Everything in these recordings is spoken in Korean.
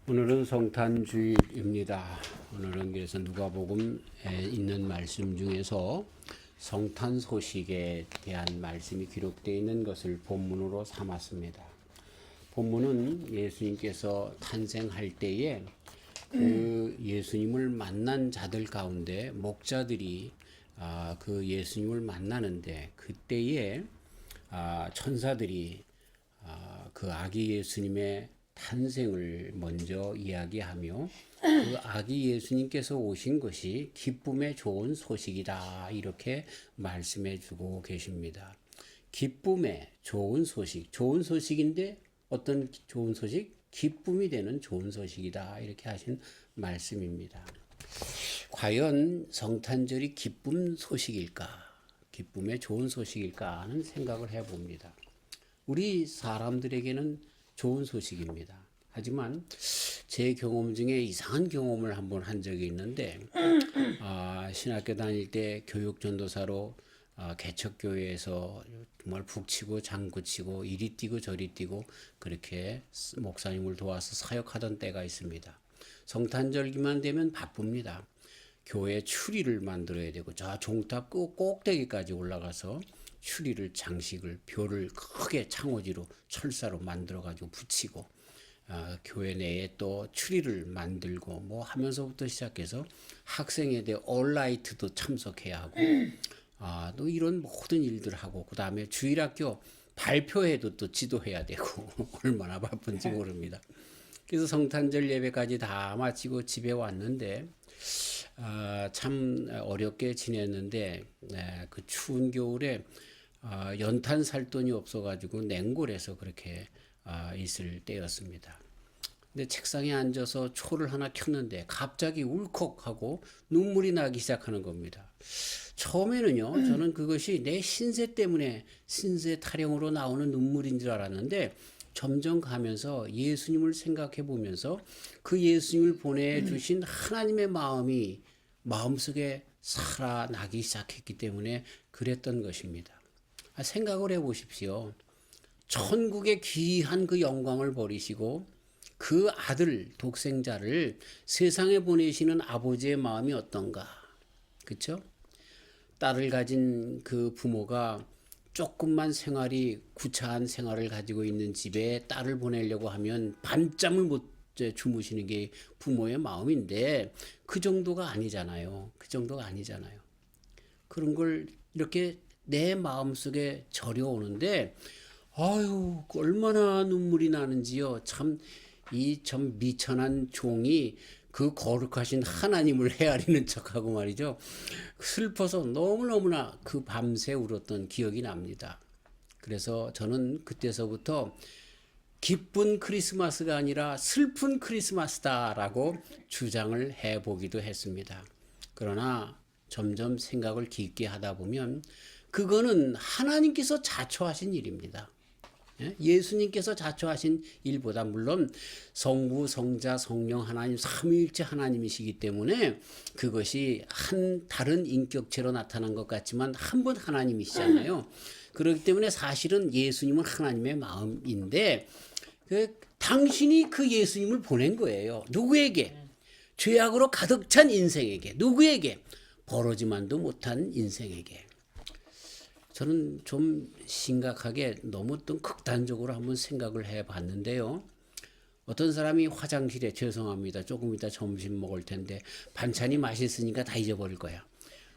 오늘은 성탄주일입니다. 오늘은 그래서 누가복음에 있는 말씀 중에서 성탄 소식에 대한 말씀이 기록되어 있는 것을 본문으로 삼았습니다. 본문은 예수님께서 탄생할 때에 그 예수님을 만난 자들 가운데 목자들이 그 예수님을 만나는데 그때에 천사들이 그 아기 예수님의 탄생을 먼저 이야기하며 그 아기 예수님께서 오신 것이 기쁨의 좋은 소식이다 이렇게 말씀해 주고 계십니다. 기쁨의 좋은 소식, 좋은 소식인데 어떤 좋은 소식? 기쁨이 되는 좋은 소식이다 이렇게 하신 말씀입니다. 과연 성탄절이 기쁨 소식일까? 기쁨의 좋은 소식일까 하는 생각을 해봅니다. 우리 사람들에게는 좋은 소식입니다. 하지만 제 경험 중에 이상한 경험을 한번 한 적이 있는데 신학교 다닐 때 교육전도사로 개척교회에서 정말 북치고 장구치고 이리 뛰고 저리 뛰고 그렇게 목사님을 도와서 사역하던 때가 있습니다. 성탄절기만 되면 바쁩니다. 교회 추리를 만들어야 되고 저 종탑 꼭대기까지 올라가서 추리를 장식을 벼를 크게 창호지로 철사로 만들어 가지고 붙이고 교회 내에 또 추리를 만들고 뭐 하면서부터 시작해서 학생에 대해 올라이트도 참석해야 하고 또 이런 모든 일들 하고 그 다음에 주일학교 발표회도 또 지도해야 되고 얼마나 바쁜지 모릅니다. 그래서 성탄절 예배까지 다 마치고 집에 왔는데 참 어렵게 지냈는데 그 추운 겨울에 연탄 살 돈이 없어가지고 냉골에서 그렇게 있을 때였습니다. 근데 책상에 앉아서 초를 하나 켰는데 갑자기 울컥하고 눈물이 나기 시작하는 겁니다. 처음에는요, 저는 그것이 내 신세 때문에 신세 타령으로 나오는 눈물인 줄 알았는데 점점 가면서 예수님을 생각해 보면서 그 예수님을 보내주신 하나님의 마음이 마음속에 살아나기 시작했기 때문에 그랬던 것입니다. 생각을 해 보십시오. 천국의 귀한 그 영광을 버리시고 그 아들 독생자를 세상에 보내시는 아버지의 마음이 어떤가? 그렇죠? 딸을 가진 그 부모가 조금만 생활이 구차한 생활을 가지고 있는 집에 딸을 보내려고 하면 밤잠을 못 주무시는 게 부모의 마음인데 그 정도가 아니잖아요. 그 정도가 아니잖아요. 그런 걸 이렇게 내 마음속에 절여오는데 아유 얼마나 눈물이 나는지요. 참 미천한 종이 그 거룩하신 하나님을 헤아리는 척하고 말이죠. 슬퍼서 너무너무나 그 밤새 울었던 기억이 납니다. 그래서 저는 그때서부터 기쁜 크리스마스가 아니라 슬픈 크리스마스다라고 주장을 해보기도 했습니다. 그러나 점점 생각을 깊게 하다 보면 그거는 하나님께서 자초하신 일입니다. 예수님께서 자초하신 일보다 물론 성부, 성자, 성령 하나님 삼위일체 하나님이시기 때문에 그것이 한 다른 인격체로 나타난 것 같지만 한 분 하나님이시잖아요. 그렇기 때문에 사실은 예수님은 하나님의 마음인데 당신이 그 예수님을 보낸 거예요. 누구에게? 죄악으로 가득 찬 인생에게. 누구에게? 벌어지만도 못한 인생에게. 저는 좀 심각하게 너무 또 극단적으로 한번 생각을 해봤는데요. 어떤 사람이 화장실에 죄송합니다. 조금 이따 점심 먹을 텐데 반찬이 맛있으니까 다 잊어버릴 거야.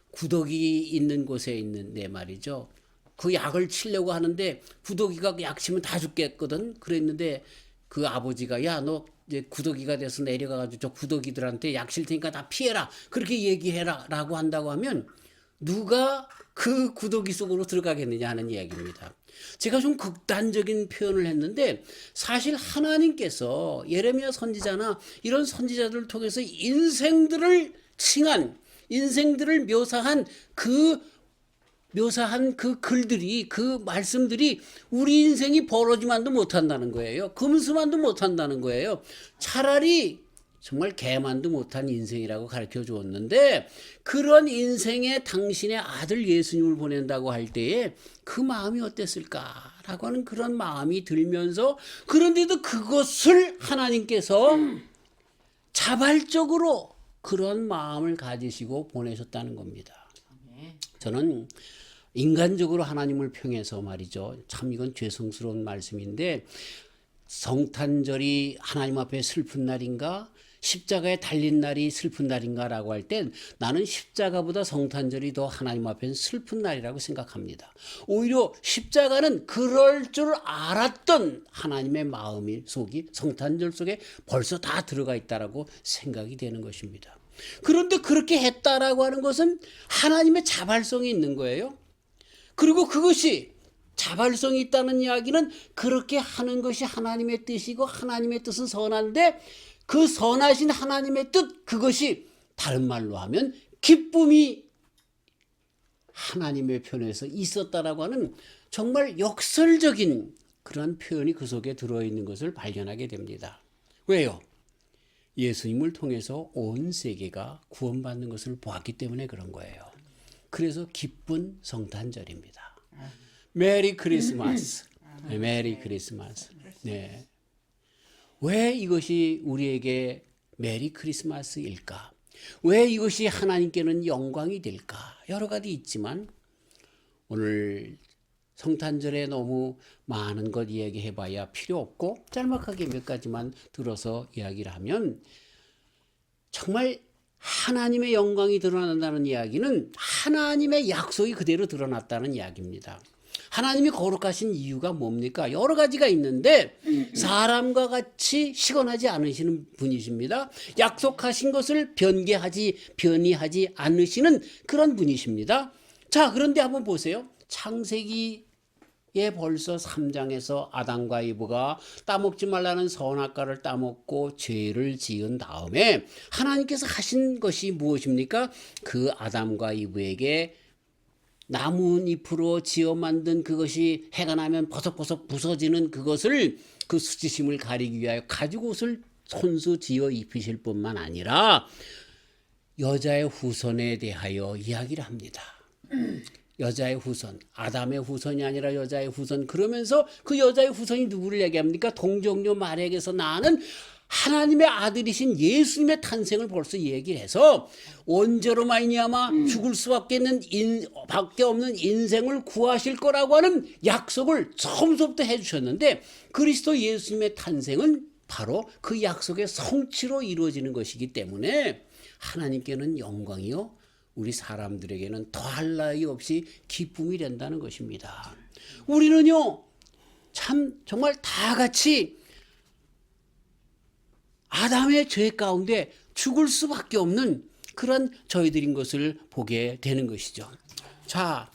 구더기 있는 곳에 있는 내 말이죠. 그 약을 치려고 하는데 구더기가 약 치면 다 죽겠거든. 그랬는데 그 아버지가 야 너 이제 구더기가 돼서 내려가가지고 저 구더기들한테 약 칠 테니까 다 피해라. 그렇게 얘기해라 라고 한다고 하면 누가 그 구더기 속으로 들어가겠느냐 하는 이야기입니다. 제가 좀 극단적인 표현을 했는데 사실 하나님께서 예레미야 선지자나 이런 선지자들을 통해서 인생들을 칭한 인생들을 묘사한 그 글들이 그 말씀들이 우리 인생이 벌어지만도 못한다는 거예요. 금수만도 못한다는 거예요. 차라리 정말 개만도 못한 인생이라고 가르쳐 주었는데 그런 인생에 당신의 아들 예수님을 보낸다고 할 때에 그 마음이 어땠을까라고 하는 그런 마음이 들면서 그런데도 그것을 하나님께서 자발적으로 그런 마음을 가지시고 보내셨다는 겁니다. 저는 인간적으로 하나님을 평해서 말이죠. 참 이건 죄송스러운 말씀인데 성탄절이 하나님 앞에 슬픈 날인가? 십자가에 달린 날이 슬픈 날인가라고 할 땐 나는 십자가보다 성탄절이 더 하나님 앞에는 슬픈 날이라고 생각합니다. 오히려 십자가는 그럴 줄 알았던 하나님의 마음이 속이 성탄절 속에 벌써 다 들어가 있다라고 생각이 되는 것입니다. 그런데 그렇게 했다라고 하는 것은 하나님의 자발성이 있는 거예요. 그리고 그것이 자발성이 있다는 이야기는 그렇게 하는 것이 하나님의 뜻이고 하나님의 뜻은 선한데 그 선하신 하나님의 뜻 그것이 다른 말로 하면 기쁨이 하나님의 편에서 있었다라고 하는 정말 역설적인 그런 표현이 그 속에 들어있는 것을 발견하게 됩니다. 왜요? 예수님을 통해서 온 세계가 구원받는 것을 보았기 때문에 그런 거예요. 그래서 기쁜 성탄절입니다. 메리 크리스마스. 메리 크리스마스. 네. 왜 이것이 우리에게 메리 크리스마스일까? 왜 이것이 하나님께는 영광이 될까? 여러 가지 있지만 오늘 성탄절에 너무 많은 것 이야기해봐야 필요 없고 짤막하게 몇 가지만 들어서 이야기를 하면 정말 하나님의 영광이 드러난다는 이야기는 하나님의 약속이 그대로 드러났다는 이야기입니다. 하나님이 거룩하신 이유가 뭡니까? 여러 가지가 있는데 사람과 같이 시건하지 않으시는 분이십니다. 약속하신 것을 변이하지 않으시는 그런 분이십니다. 자, 그런데 한번 보세요. 창세기에 벌써 3장에서 아담과 이브가 따먹지 말라는 선악과를 따먹고 죄를 지은 다음에 하나님께서 하신 것이 무엇입니까? 그 아담과 이브에게 나뭇잎으로 지어 만든 그것이 해가 나면 버석버석 부서지는 그것을 그 수치심을 가리기 위하여 가죽 옷을 손수 지어 입히실 뿐만 아니라 여자의 후손에 대하여 이야기를 합니다. 여자의 후손, 아담의 후손이 아니라 여자의 후손. 그러면서 그 여자의 후손이 누구를 얘기합니까? 동정녀 마리아에게서 나는 하나님의 아들이신 예수님의 탄생을 벌써 얘기를 해서 원죄로 말미암아 죽을 수밖에 없는 인생을 구하실 거라고 하는 약속을 처음부터 해주셨는데 그리스도 예수님의 탄생은 바로 그 약속의 성취로 이루어지는 것이기 때문에 하나님께는 영광이요 우리 사람들에게는 더할 나위 없이 기쁨이 된다는 것입니다. 우리는요 참 정말 다 같이 아담의 죄 가운데 죽을 수밖에 없는 그런 저희들인 것을 보게 되는 것이죠. 자,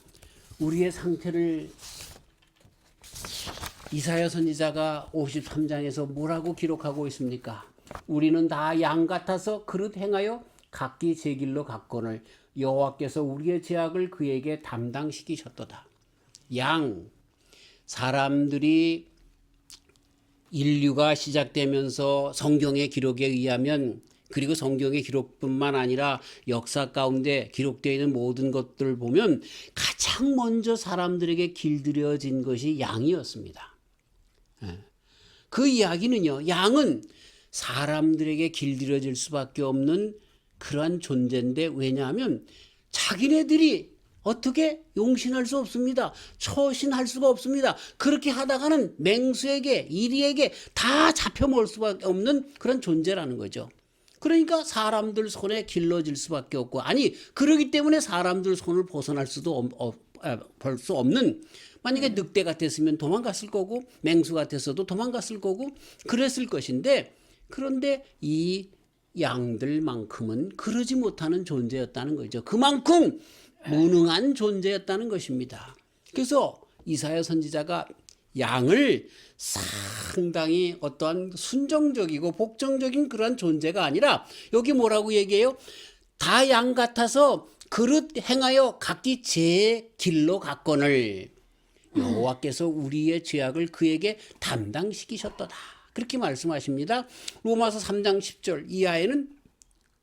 우리의 상태를 이사야 선지자가 53장에서 뭐라고 기록하고 있습니까? 우리는 다 양 같아서 그릇 행하여 각기 제 길로 갔거늘 여호와께서 우리의 죄악을 그에게 담당시키셨도다. 양, 사람들이 인류가 시작되면서 성경의 기록에 의하면 그리고 성경의 기록뿐만 아니라 역사 가운데 기록되어 있는 모든 것들을 보면 가장 먼저 사람들에게 길들여진 것이 양이었습니다. 그 이야기는요. 양은 사람들에게 길들여질 수밖에 없는 그러한 존재인데 왜냐하면 자기네들이 어떻게 용신할 수 없습니다. 처신할 수가 없습니다. 그렇게 하다가는 맹수에게 이리에게 다 잡혀 먹을 수밖에 없는 그런 존재라는 거죠. 그러니까 사람들 손에 길러질 수밖에 없고 아니 그러기 때문에 사람들 손을 벗어날 수도 볼 수 없는 만약에 늑대 같았으면 도망갔을 거고 맹수 같았어도 도망갔을 거고 그랬을 것인데 그런데 이 양들만큼은 그러지 못하는 존재였다는 거죠. 그만큼 무능한 존재였다는 것입니다. 그래서 이사야 선지자가 양을 상당히 어떠한 순종적이고 복종적인 그런 존재가 아니라 여기 뭐라고 얘기해요? 다 양 같아서 그릇 행하여 각기 제 길로 갔거늘 여호와께서 우리의 죄악을 그에게 담당시키셨도다. 그렇게 말씀하십니다. 로마서 3장 10절 이하에는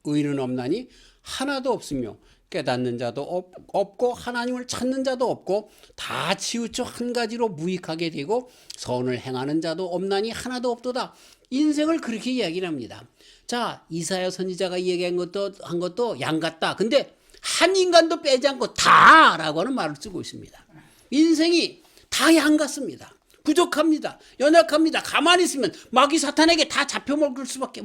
의는 없나니 하나도 없으며 깨닫는 자도 없고 하나님을 찾는 자도 없고 다 치우쳐 한 가지로 무익하게 되고 선을 행하는 자도 없나니 하나도 없도다. 인생을 그렇게 이야기를 합니다. 자, 이사야 선지자가 이야기한 한 것도 양 같다. 근데 한 인간도 빼지 않고 다라고 하는 말을 쓰고 있습니다. 인생이 다 양 같습니다. 부족합니다. 연약합니다. 가만히 있으면 마귀 사탄에게 다 잡혀 먹을 수밖에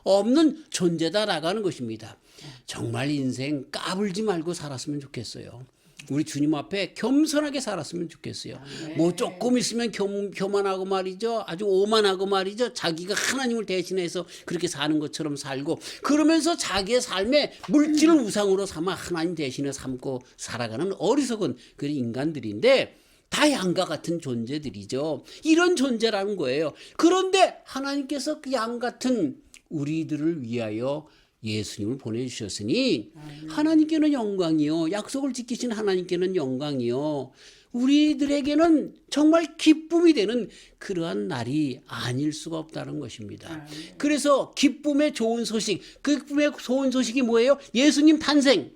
없는 존재다라고 하는 것입니다. 정말 인생 까불지 말고 살았으면 좋겠어요. 우리 주님 앞에 겸손하게 살았으면 좋겠어요. 뭐 조금 있으면 교만하고 말이죠. 아주 오만하고 말이죠. 자기가 하나님을 대신해서 그렇게 사는 것처럼 살고, 그러면서 자기의 삶에 물질을 우상으로 삼아 하나님 대신에 삼고 살아가는 어리석은 그 인간들인데, 다 양과 같은 존재들이죠. 이런 존재라는 거예요. 그런데 하나님께서 그 양 같은 우리들을 위하여 예수님을 보내주셨으니 하나님께는 영광이요, 약속을 지키신 하나님께는 영광이요, 우리들에게는 정말 기쁨이 되는 그러한 날이 아닐 수가 없다는 것입니다. 그래서 기쁨의 좋은 소식, 그 기쁨의 좋은 소식이 뭐예요? 예수님 탄생.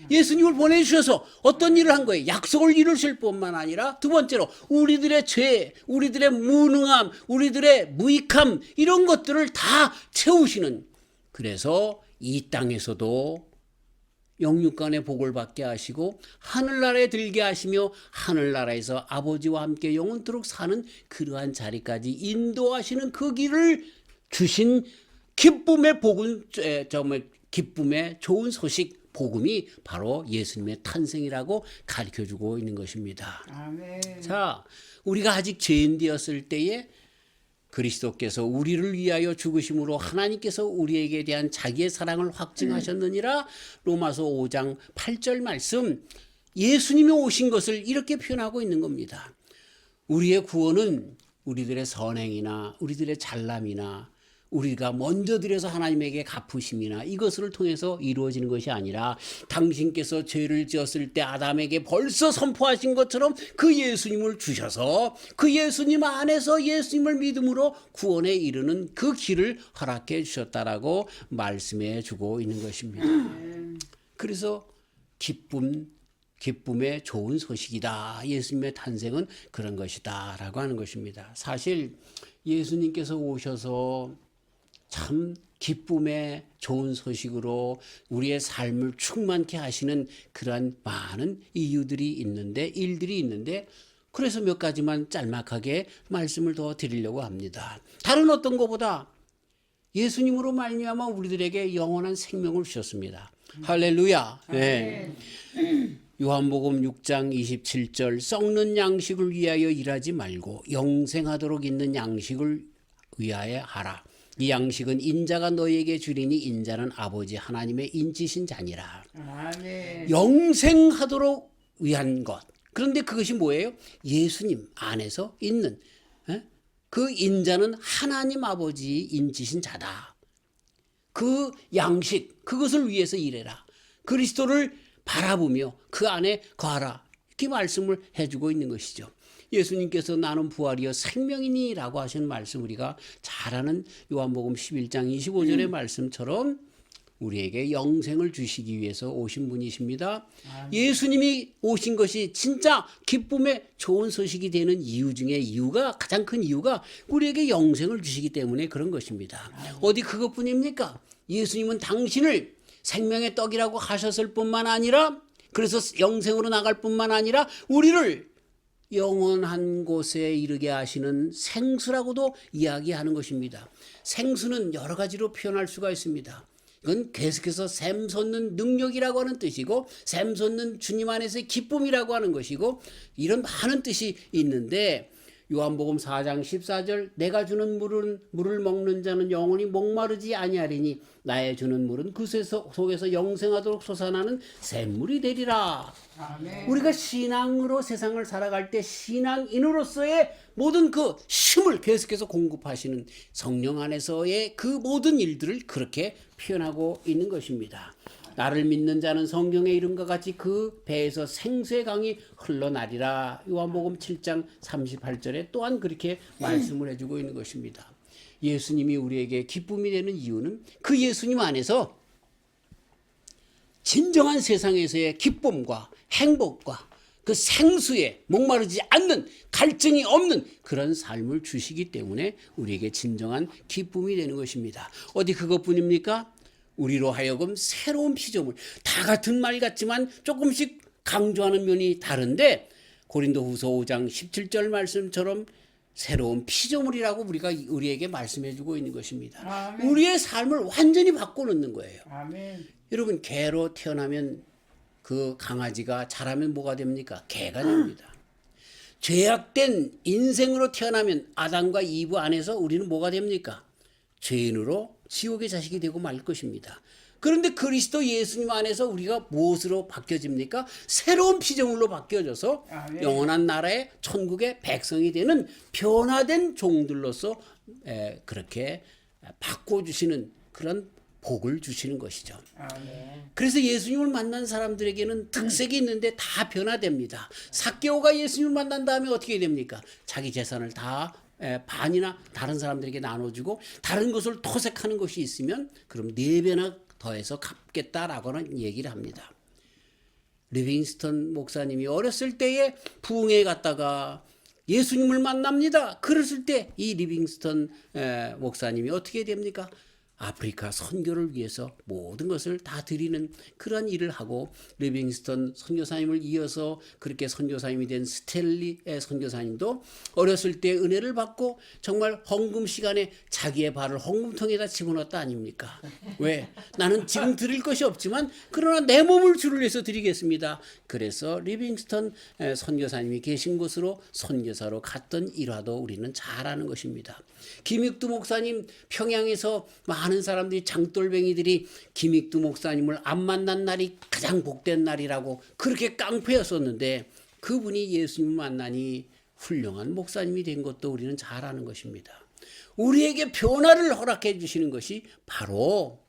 예수님을 보내주셔서 어떤 일을 한 거예요? 약속을 이루실 뿐만 아니라 두 번째로 우리들의 죄, 우리들의 무능함, 우리들의 무익함, 이런 것들을 다 채우시는, 그래서 이 땅에서도 영육간의 복을 받게 하시고 하늘나라에 들게 하시며 하늘나라에서 아버지와 함께 영원토록 사는 그러한 자리까지 인도하시는 그 길을 주신 기쁨의 복은, 정말 기쁨의 좋은 소식, 복음이 바로 예수님의 탄생이라고 가르쳐주고 있는 것입니다. 아멘. 자, 우리가 아직 죄인 되었을 때에 그리스도께서 우리를 위하여 죽으심으로 하나님께서 우리에게 대한 자기의 사랑을 확증하셨느니라. 로마서 5장 8절 말씀, 예수님이 오신 것을 이렇게 표현하고 있는 겁니다. 우리의 구원은 우리들의 선행이나 우리들의 잘남이나 우리가 먼저 드려서 하나님에게 갚으심이나 이것을 통해서 이루어지는 것이 아니라, 당신께서 죄를 지었을 때 아담에게 벌써 선포하신 것처럼 그 예수님을 주셔서 그 예수님 안에서 예수님을 믿음으로 구원에 이르는 그 길을 허락해 주셨다라고 말씀해 주고 있는 것입니다. 그래서 기쁨의 좋은 소식이다. 예수님의 탄생은 그런 것이다 라고 하는 것입니다. 사실 예수님께서 오셔서 참 기쁨의 좋은 소식으로 우리의 삶을 충만케 하시는 그러한 많은 이유들이 있는데, 일들이 있는데, 그래서 몇 가지만 짤막하게 말씀을 더 드리려고 합니다. 다른 어떤 것보다 예수님으로 말미암아 우리들에게 영원한 생명을 주셨습니다. 할렐루야. 네. 요한복음 6장 27절, 썩는 양식을 위하여 일하지 말고 영생하도록 있는 양식을 위하여 하라. 이 양식은 인자가 너희에게 주리니 인자는 아버지 하나님의 인치신 자니라. 아멘. 영생하도록 위한 것. 그런데 그것이 뭐예요? 예수님 안에서 있는, 그 인자는 하나님 아버지 인치신 자다. 그 양식, 그것을 위해서 일해라. 그리스도를 바라보며 그 안에 거하라. 이렇게 말씀을 해주고 있는 것이죠. 예수님께서 나는 부활이요 생명이니 라고 하신 말씀, 우리가 잘 아는 요한복음 11장 25절의 말씀처럼 우리에게 영생을 주시기 위해서 오신 분이십니다. 예수님이 오신 것이 진짜 기쁨의 좋은 소식이 되는 이유 중에 가장 큰 이유가 우리에게 영생을 주시기 때문에 그런 것입니다. 어디 그것뿐입니까? 예수님은 당신을 생명의 떡이라고 하셨을 뿐만 아니라, 그래서 영생으로 나갈 뿐만 아니라 우리를 영원한 곳에 이르게 하시는 생수라고도 이야기하는 것입니다. 생수는 여러 가지로 표현할 수가 있습니다. 이건 계속해서 샘솟는 능력이라고 하는 뜻이고, 샘솟는 주님 안에서의 기쁨이라고 하는 것이고, 이런 많은 뜻이 있는데, 요한복음 4장 14절, 내가 주는 물을 먹는 자는 영원히 목마르지 아니하리니 나의 주는 물은 그 속에서 영생하도록 솟아나는 샘물이 되리라. 아멘. 우리가 신앙으로 세상을 살아갈 때 신앙인으로서의 모든 그 힘을 계속해서 공급하시는 성령 안에서의 그 모든 일들을 그렇게 표현하고 있는 것입니다. 나를 믿는 자는 성경의 이름과 같이 그 배에서 생수의 강이 흘러나리라. 요한복음 7장 38절에 또한 그렇게 말씀을 해주고 있는 것입니다. 예수님이 우리에게 기쁨이 되는 이유는 그 예수님 안에서 진정한 세상에서의 기쁨과 행복과 그 생수에 목마르지 않는 갈증이 없는 그런 삶을 주시기 때문에 우리에게 진정한 기쁨이 되는 것입니다. 어디 그것뿐입니까? 우리로 하여금 새로운 피조물, 다 같은 말 같지만 조금씩 강조하는 면이 다른데 고린도후서 5장 17절 말씀처럼 새로운 피조물이라고 우리에게 말씀해 주고 있는 것입니다. 아멘. 우리의 삶을 완전히 바꿔놓는 거예요. 아멘. 여러분, 개로 태어나면 그 강아지가 자라면 뭐가 됩니까? 개가 됩니다. 죄악된 인생으로 태어나면 아담과 이브 안에서 우리는 뭐가 됩니까? 죄인으로 지옥의 자식이 되고 말 것입니다. 그런데 그리스도 예수님 안에서 우리가 무엇으로 바뀌어집니까? 새로운 피조물로 바뀌어져서 아멘. 영원한 나라의 천국의 백성이 되는 변화된 종들로서 그렇게 바꿔주시는 그런 복을 주시는 것이죠. 아멘. 그래서 예수님을 만난 사람들에게는 특색이 있는데 다 변화됩니다. 삭개오가 예수님을 만난 다음에 어떻게 됩니까? 자기 재산을 다 반이나 다른 사람들에게 나눠주고 다른 것을 토색하는 것이 있으면 그럼 4배나 더해서 갚겠다라고는 얘기를 합니다. 리빙스턴 목사님이 어렸을 때에 부흥회에 갔다가 예수님을 만납니다. 그랬을 때 이 리빙스턴 목사님이 어떻게 됩니까? 아프리카 선교를 위해서 모든 것을 다 드리는 그런 일을 하고 리빙스턴 선교사님을 이어서 그렇게 선교사님이 된 스탠리 선교사님도 어렸을 때 은혜를 받고 정말 헌금 시간에 자기의 발을 헌금통에다 집어넣었다 아닙니까? 왜? 나는 지금 드릴 것이 없지만 그러나 내 몸을 주를 위해서 드리겠습니다. 그래서 리빙스턴 선교사님이 계신 곳으로 선교사로 갔던 일화도 우리는 잘 아는 것입니다. 김익두 목사님 평양에서 많은 사람들이 장돌뱅이들이 김익두 목사님을 안 만난 날이 가장 복된 날이라고 그렇게 깡패였었는데 그분이 예수님을 만나니 훌륭한 목사님이 된 것도 우리는 잘 아는 것입니다. 우리에게 변화를 허락해 주시는 것이 바로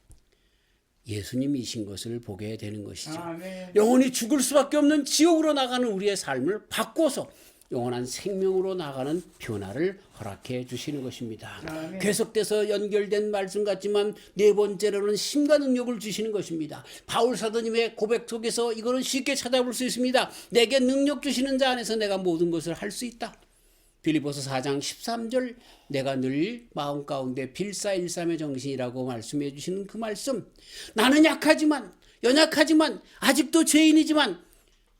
예수님이신 것을 보게 되는 것이죠. 아멘. 영원히 죽을 수밖에 없는 지옥으로 나가는 우리의 삶을 바꿔서 영원한 생명으로 나가는 변화를 허락해 주시는 것입니다. 아멘. 계속돼서 연결된 말씀 같지만 4번째로는 힘과 능력을 주시는 것입니다. 바울 사도님의 고백 속에서 이거는 쉽게 찾아볼 수 있습니다. 내게 능력 주시는 자 안에서 내가 모든 것을 할 수 있다. 빌립보서 4장 13절 내가 늘 마음 가운데 빌사일삼의 정신이라고 말씀해 주시는 그 말씀. 나는 약하지만 연약하지만 아직도 죄인이지만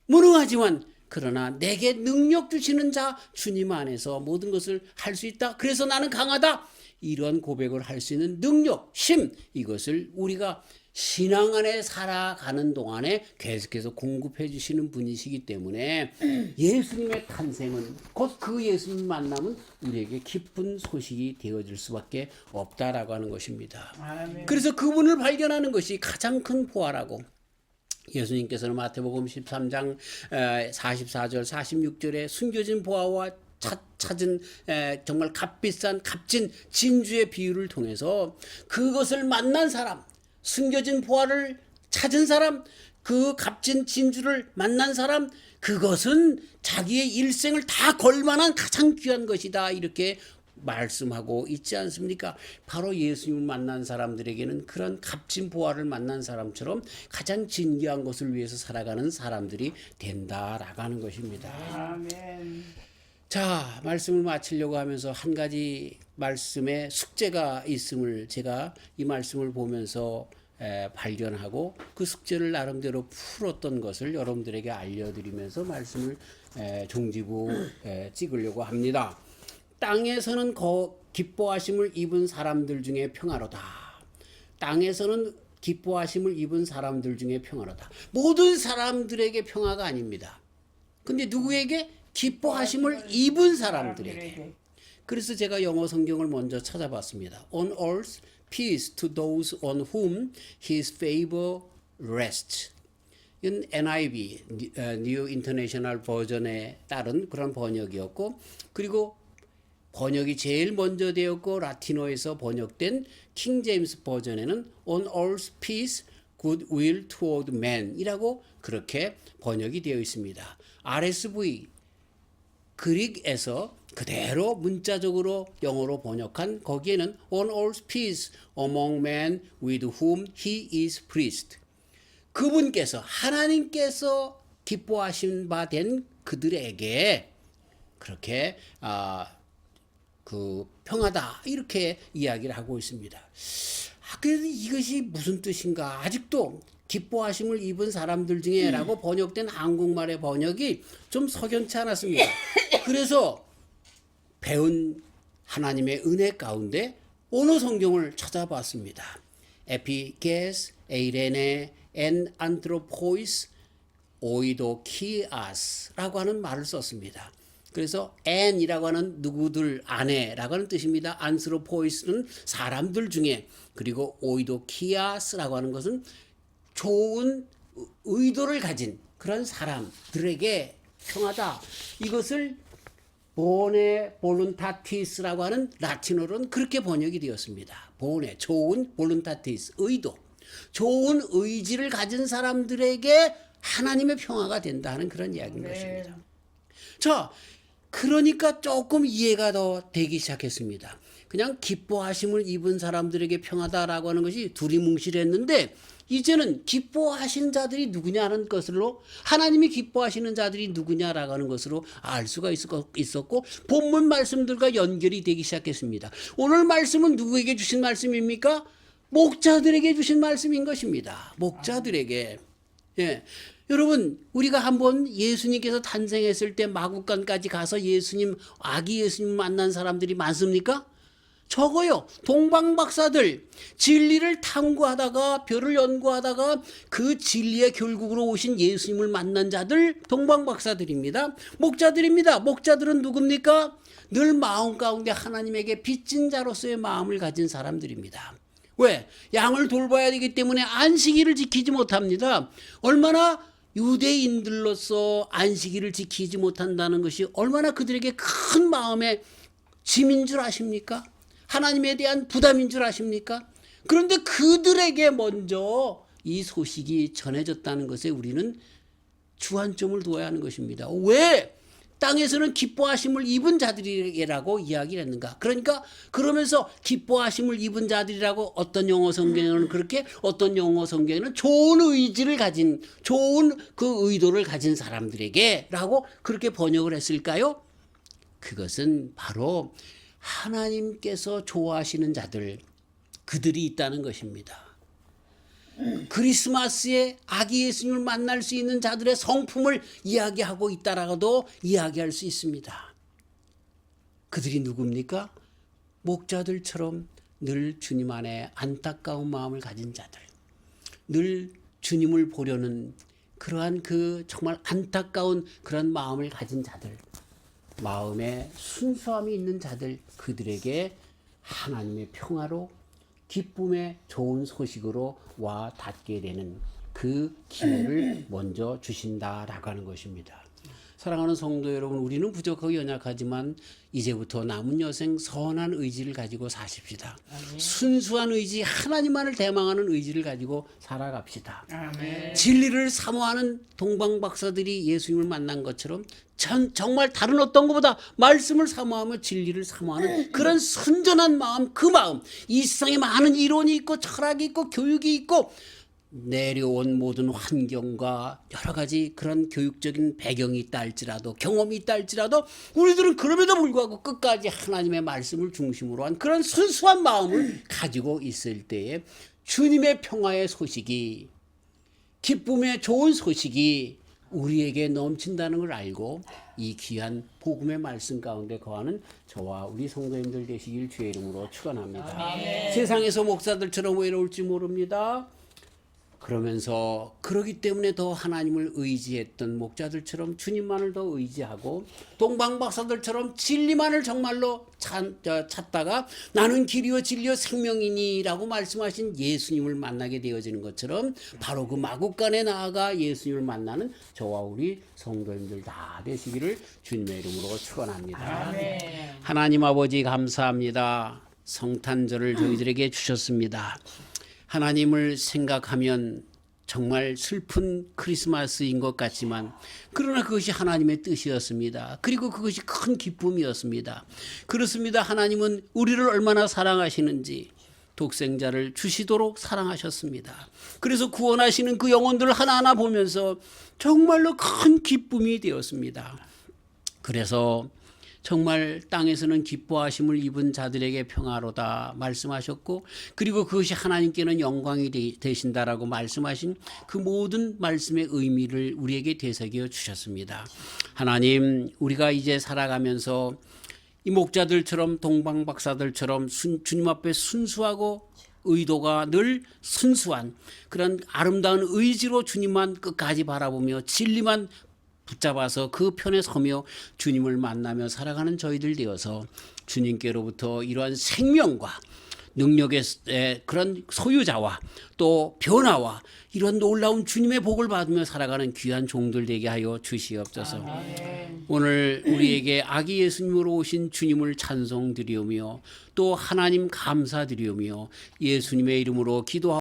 무능하지만 그러나 내게 능력 주시는 자 주님 안에서 모든 것을 할 수 있다. 그래서 나는 강하다. 이런 고백을 할 수 있는 능력, 힘 이것을 우리가 신앙 안에 살아가는 동안에 계속해서 공급해 주시는 분이시기 때문에 예수님의 탄생은 곧 그 예수님 만남은 우리에게 기쁜 소식이 되어질 수밖에 없다라고 하는 것입니다. 아멘. 그래서 그분을 발견하는 것이 가장 큰 보화라고 예수님께서는 마태복음 13장 44절 46절에 숨겨진 보화와 찾은 정말 값비싼 값진 진주의 비유를 통해서 그것을 만난 사람, 숨겨진 보화를 찾은 사람, 그 값진 진주를 만난 사람, 그것은 자기의 일생을 다 걸 만한 가장 귀한 것이다 이렇게 말씀하고 있지 않습니까? 바로 예수님을 만난 사람들에게는 그런 값진 보화를 만난 사람처럼 가장 진귀한 것을 위해서 살아가는 사람들이 된다라고 하는 것입니다. 아멘. 자, 말씀을 마치려고 하면서 한 가지 말씀에 숙제가 있음을 제가 이 말씀을 보면서 발견하고 그 숙제를 나름대로 풀었던 것을 여러분들에게 알려드리면서 말씀을 종지부 찍으려고 합니다. 땅에서는 기뻐하심을 입은 사람들 중에 평화로다. 땅에서는 기뻐하심을 입은 사람들 중에 평화로다. 모든 사람들에게 평화가 아닙니다. 근데 누구에게? 기뻐하심을 입은 사람들에게. 그래서 제가 영어 성경을 먼저 찾아봤습니다. On earth, peace to those on whom his favor rests. 이건 NIV, New International Version에 따른 그런 번역이었고, 그리고 번역이 제일 먼저 되었고 라틴어에서 번역된 킹 제임스 버전에는 On earth peace, goodwill toward men 이라고 그렇게 번역이 되어 있습니다. RSV 그릭에서 그대로 문자적으로 영어로 번역한 거기에는 On earth peace among men with whom he is pleased. 그분께서 하나님께서 기뻐하신 바 된 그들에게 그렇게 그 평하다 이렇게 이야기를 하고 있습니다. 그래서 이것이 무슨 뜻인가? 아직도 기뻐하심을 입은 사람들 중에라고 번역된 한국말의 번역이 좀 석연치 않았습니다. 그래서 배운 하나님의 은혜 가운데 언어 성경을 찾아봤습니다. 에피게스, 에이레네, 엔 안트로포이스, 오이도키아스라고 하는 말을 썼습니다. 그래서 엔이라고 하는 누구들 아내라고 하는 뜻입니다. 안스로포이스는 사람들 중에, 그리고 오이도키아스라고 하는 것은 좋은 의도를 가진 그런 사람들에게 평하다. 이것을 보네 볼룬타티스라고 하는 라틴어로는 그렇게 번역이 되었습니다. 보네, 좋은, 볼룬타티스, 의도. 좋은 의지를 가진 사람들에게 하나님의 평화가 된다는 그런 이야기인 것입니다. 자, 그러니까 조금 이해가 더 되기 시작했습니다. 그냥 기뻐하심을 입은 사람들에게 평하다라고 하는 것이 두리뭉실했는데 이제는 기뻐하신 자들이 누구냐는 것으로, 하나님이 기뻐하시는 자들이 누구냐라고 하는 것으로 알 수가 있었고 본문 말씀들과 연결이 되기 시작했습니다. 오늘 말씀은 누구에게 주신 말씀입니까? 목자들에게 주신 말씀인 것입니다. 목자들에게. 예. 여러분, 우리가 한번 예수님께서 탄생했을 때 마국간까지 가서 예수님, 아기 예수님 만난 사람들이 많습니까? 적어요. 동방박사들, 진리를 탐구하다가 별을 연구하다가 그 진리의 결국으로 오신 예수님을 만난 자들 동방박사들입니다. 목자들입니다. 목자들은 누굽니까? 늘 마음 가운데 하나님에게 빚진 자로서의 마음을 가진 사람들입니다. 왜? 양을 돌봐야 되기 때문에 안식일을 지키지 못합니다. 얼마나 유대인들로서 안식일을 지키지 못한다는 것이 얼마나 그들에게 큰 마음의 짐인 줄 아십니까? 하나님에 대한 부담인 줄 아십니까? 그런데 그들에게 먼저 이 소식이 전해졌다는 것에 우리는 주안점을 두어야 하는 것입니다. 왜 땅에서는 기뻐하심을 입은 자들이라고 이야기를 했는가? 그러니까 그러면서 기뻐하심을 입은 자들이라고 어떤 영어 성경에는 그렇게, 어떤 영어 성경에는 좋은 의지를 가진, 좋은 그 의도를 가진 사람들에게라고 그렇게 번역을 했을까요? 그것은 바로 하나님께서 좋아하시는 자들, 그들이 있다는 것입니다. 크리스마스에 아기 예수님을 만날 수 있는 자들의 성품을 이야기하고 있다라고도 이야기할 수 있습니다. 그들이 누굽니까? 목자들처럼 늘 주님 안에 안타까운 마음을 가진 자들, 늘 주님을 보려는 그러한 그 정말 안타까운 그런 마음을 가진 자들, 마음에 순수함이 있는 자들, 그들에게 하나님의 평화로 기쁨의 좋은 소식으로 와 닿게 되는 그 기회를 먼저 주신다라고 하는 것입니다. 사랑하는 성도 여러분, 우리는 부족하고 연약하지만 이제부터 남은 여생 선한 의지를 가지고 사십시다. 아멘. 순수한 의지, 하나님만을 대망하는 의지를 가지고 살아갑시다. 아멘. 진리를 사모하는 동방박사들이 예수님을 만난 것처럼 정말 다른 어떤 것보다 말씀을 사모하며 진리를 사모하는 그런 순전한 마음, 그 마음, 이 세상에 많은 이론이 있고 철학이 있고 교육이 있고 내려온 모든 환경과 여러 가지 그런 교육적인 배경이 있다 할지라도, 경험이 있다 할지라도 우리들은 그럼에도 불구하고 끝까지 하나님의 말씀을 중심으로 한 그런 순수한 마음을 가지고 있을 때에 주님의 평화의 소식이, 기쁨의 좋은 소식이 우리에게 넘친다는 걸 알고 이 귀한 복음의 말씀 가운데 거하는 저와 우리 성도님들 되시길 주의 이름으로 축원합니다. 아멘. 세상에서 목사들처럼 외로울지 모릅니다. 그러면서 그러기 때문에 더 하나님을 의지했던 목자들처럼 주님만을 더 의지하고 동방박사들처럼 진리만을 정말로 찾다가 나는 길이요 진리요 생명이니라고 말씀하신 예수님을 만나게 되어지는 것처럼 바로 그 마국간에 나아가 예수님을 만나는 저와 우리 성도님들 다 되시기를 주님의 이름으로 축원합니다. 아멘. 하나님 아버지 감사합니다. 성탄절을 저희들에게 주셨습니다. 하나님을 생각하면 정말 슬픈 크리스마스인 것 같지만 그러나 그것이 하나님의 뜻이었습니다. 그리고 그것이 큰 기쁨이었습니다. 그렇습니다. 하나님은 우리를 얼마나 사랑하시는지, 독생자를 주시도록 사랑하셨습니다. 그래서 구원하시는 그 영혼들을 하나하나 보면서 정말로 큰 기쁨이 되었습니다. 그래서 정말 땅에서는 기뻐하심을 입은 자들에게 평화로다 말씀하셨고, 그리고 그것이 하나님께는 영광이 되신다라고 말씀하신 그 모든 말씀의 의미를 우리에게 되새겨 주셨습니다. 하나님, 우리가 이제 살아가면서 이 목자들처럼 동방박사들처럼 주님 앞에 순수하고 의도가 늘 순수한 그런 아름다운 의지로 주님만 끝까지 바라보며 진리만 붙잡아서 그 편에 서며 주님을 만나며 살아가는 저희들 되어서 주님께로부터 이러한 생명과 능력의 그런 소유자와 또 변화와 이런 놀라운 주님의 복을 받으며 살아가는 귀한 종들 되게 하여 주시옵소서. 오늘 우리에게 아기 예수님으로 오신 주님을 찬송드리오며 또 하나님 감사드리오며 예수님의 이름으로 기도하옵소서.